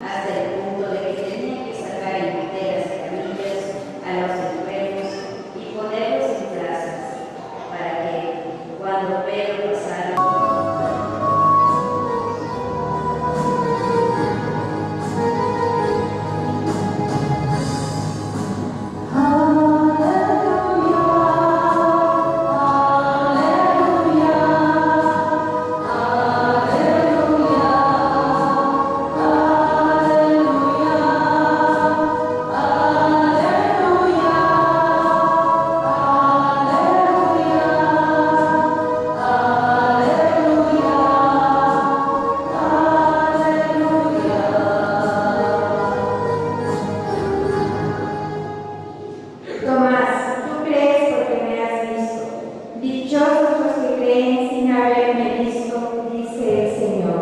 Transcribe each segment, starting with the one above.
hasta el punto de que tenía que sacar enteras camillas a los enfermos y ponerlos en plazas, para que, cuando Pedro pasara, Tomás, tú crees porque me has visto. Dichosos los que creen sin haberme visto, dice el Señor.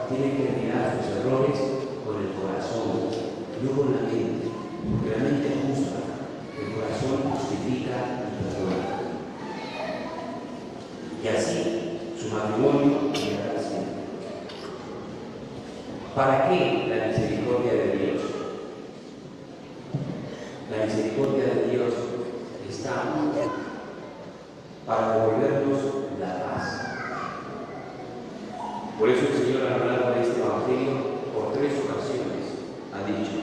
Tienen que mirar sus errores con el corazón, no con la mente, porque la mente juzga, el corazón justifica y perdona. Y así su matrimonio llegará siempre. ¿Para qué la misericordia de Dios? La misericordia de Dios está para devolvernos la paz. Por eso el Señor, a lo largo de este Evangelio, por 3 ocasiones, ha dicho: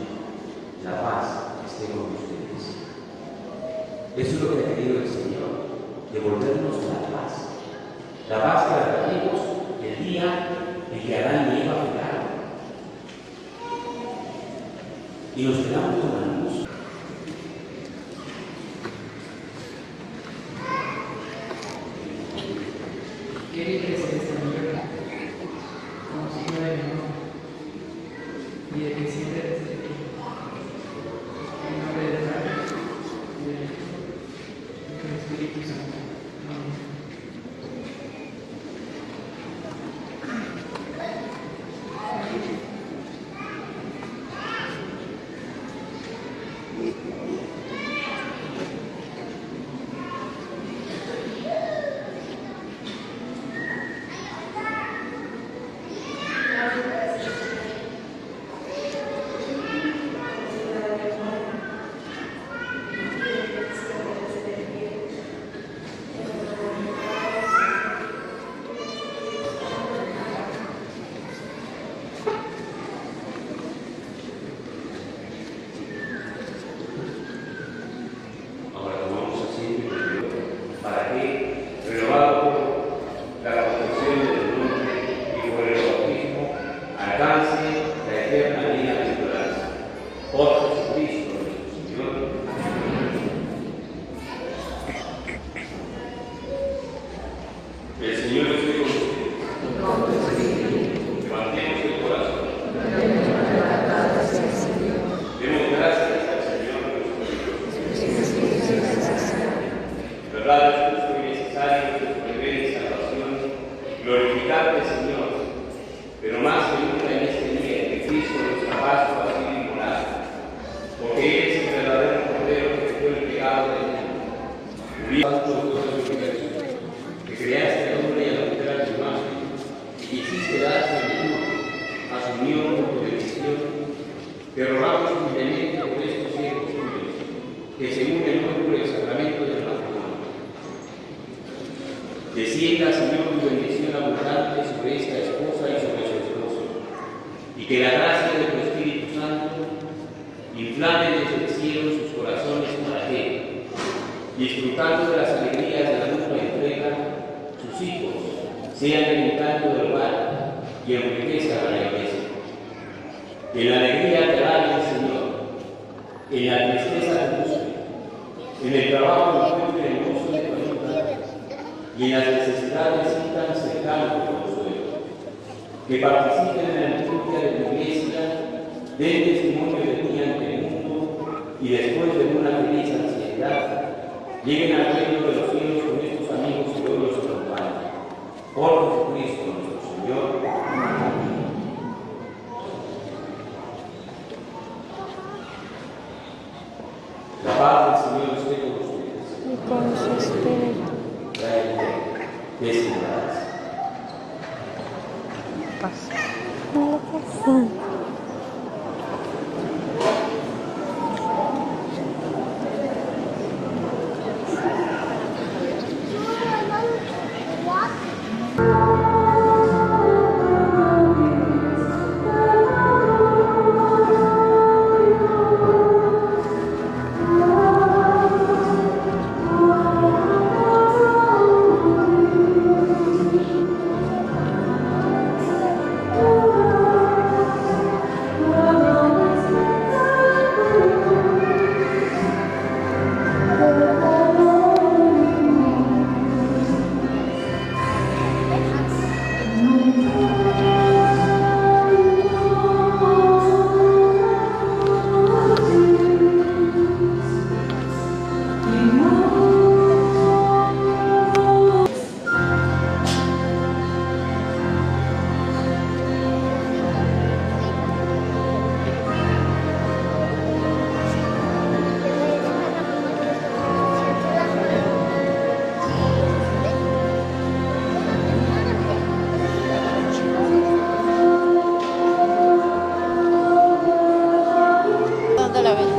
la paz esté con ustedes. Eso es lo que ha querido el Señor, devolvernos la paz que la perdimos el día en que Adán y Eva pecaron. Y nos quedamos con la luz. ¿Qué libre es esta mujer? Como signo de mi amor y de que siempre desde aquí. En nombre del Padre, y del Hijo y del Espíritu Santo. Amén. Ahora tomamos asiento para que, renovado por la confesión del nombre y por el bautismo, alcance la eterna vida de esperanza. Por Jesucristo nuestro Señor. El Señor esté con ustedes. Levantemos el corazón. Demos gracias al Señor nuestro Dios. Verdad es justo y necesario que por deber y salvación glorificarte, Señor, pero más que nunca en este día en que Cristo nuestra Pascua ha sido inmolado, porque Él es el verdadero Cordero que fue el pecado del mundo. Santo Dios del universo, que creaste al hombre y a la mujer a tu imagen, y quisiste darse el uno a su unión por tu bendición, te rogamos humildemente por estos hijos tuyos, que se unen hoy por el sacramento del matrimonio. Descienda, Señor, tu bendición abundante sobre esta esposa y sobre su esposo, y que la gracia de tu Espíritu Santo inflame desde el cielo sus corazones para que, disfrutando de las alegrías de la mutua entrega, sus hijos sean el encanto del hogar y enriquezcan a la iglesia. En la alegría te alaben, Señor, en la tristeza te busquen, en el trabajo encuentren el gozo de tu ayuda, y en las necesidades sientan cercano tu consuelo. Que participen en la liturgia de tu iglesia, den testimonio de ti ante el mundo y después de una feliz ansiedad, lleguen al reino de los cielos con estos amigos que hoy los acompañan. Por Jesucristo nuestro Señor. Amén. La paz del Señor esté con ustedes. Y con su espíritu. Paz. ¿Dónde la ves?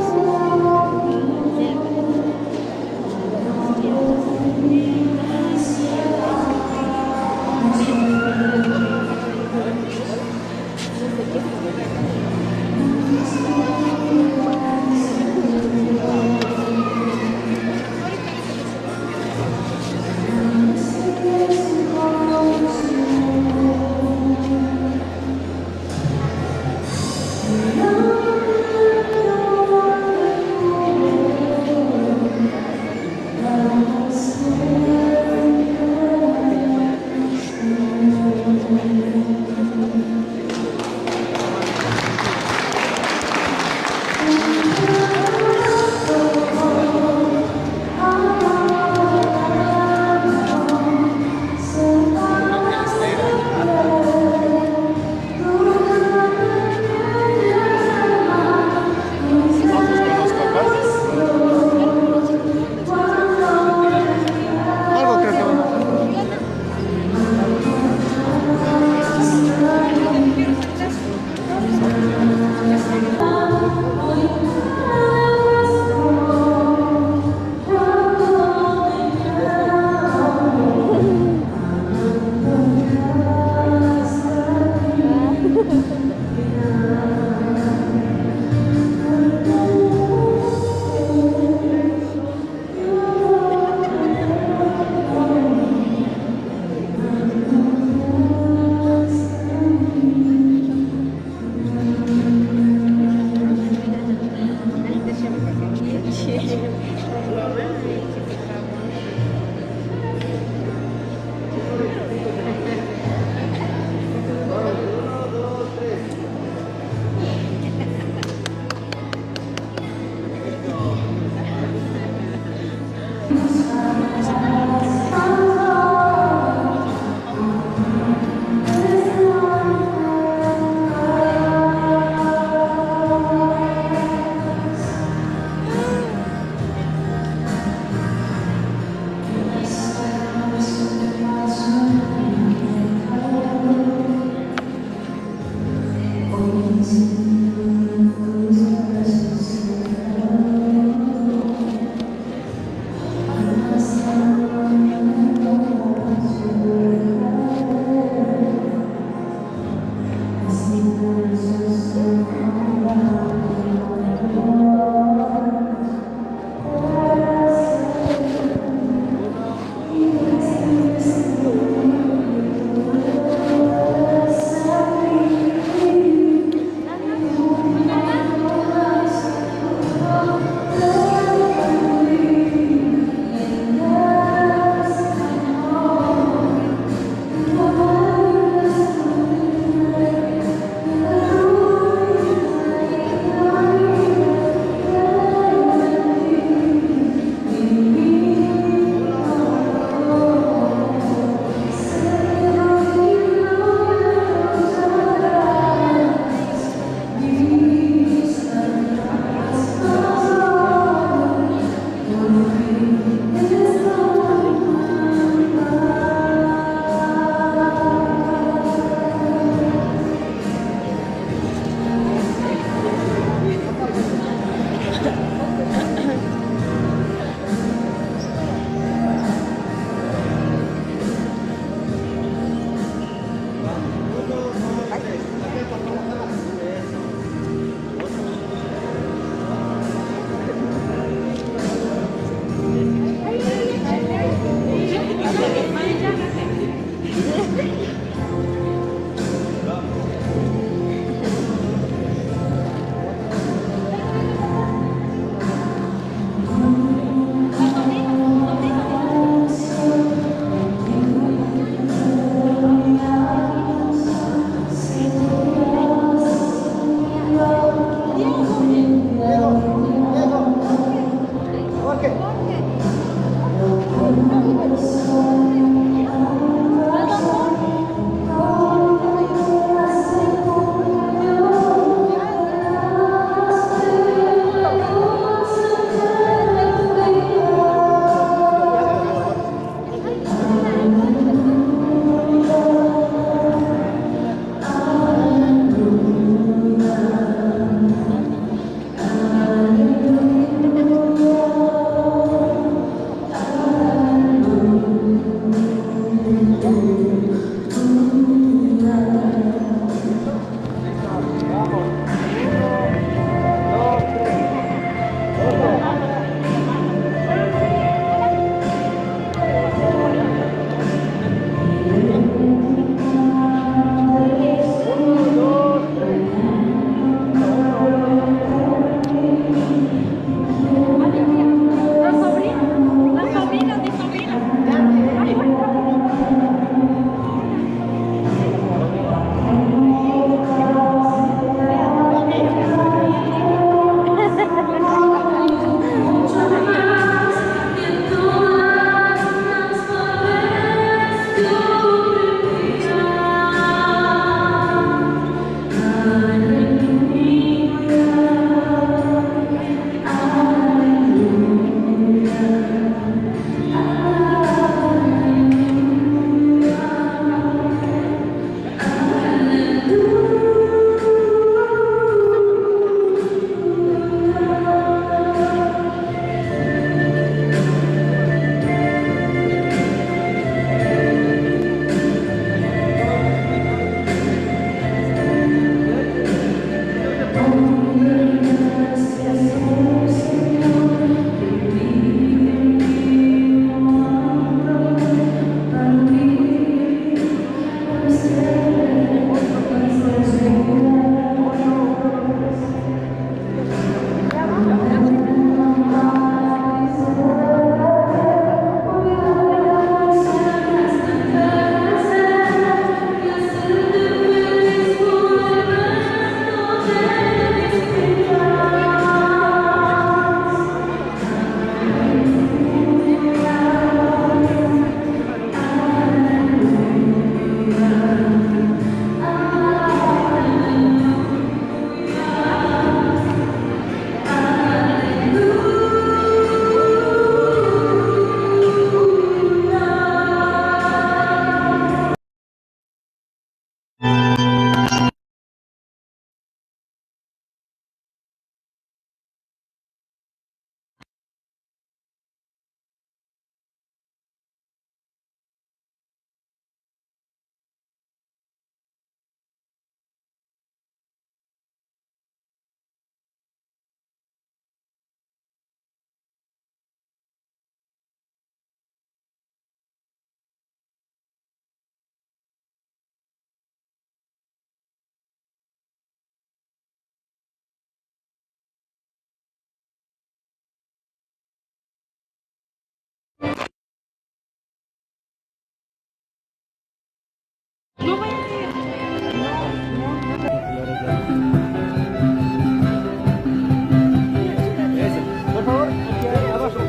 Por favor, aquí abajo.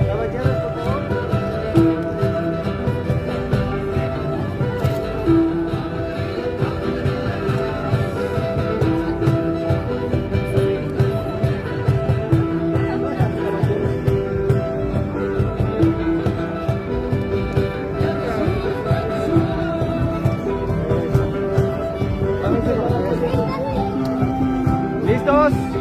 Caballeros, por favor. ¿Listos?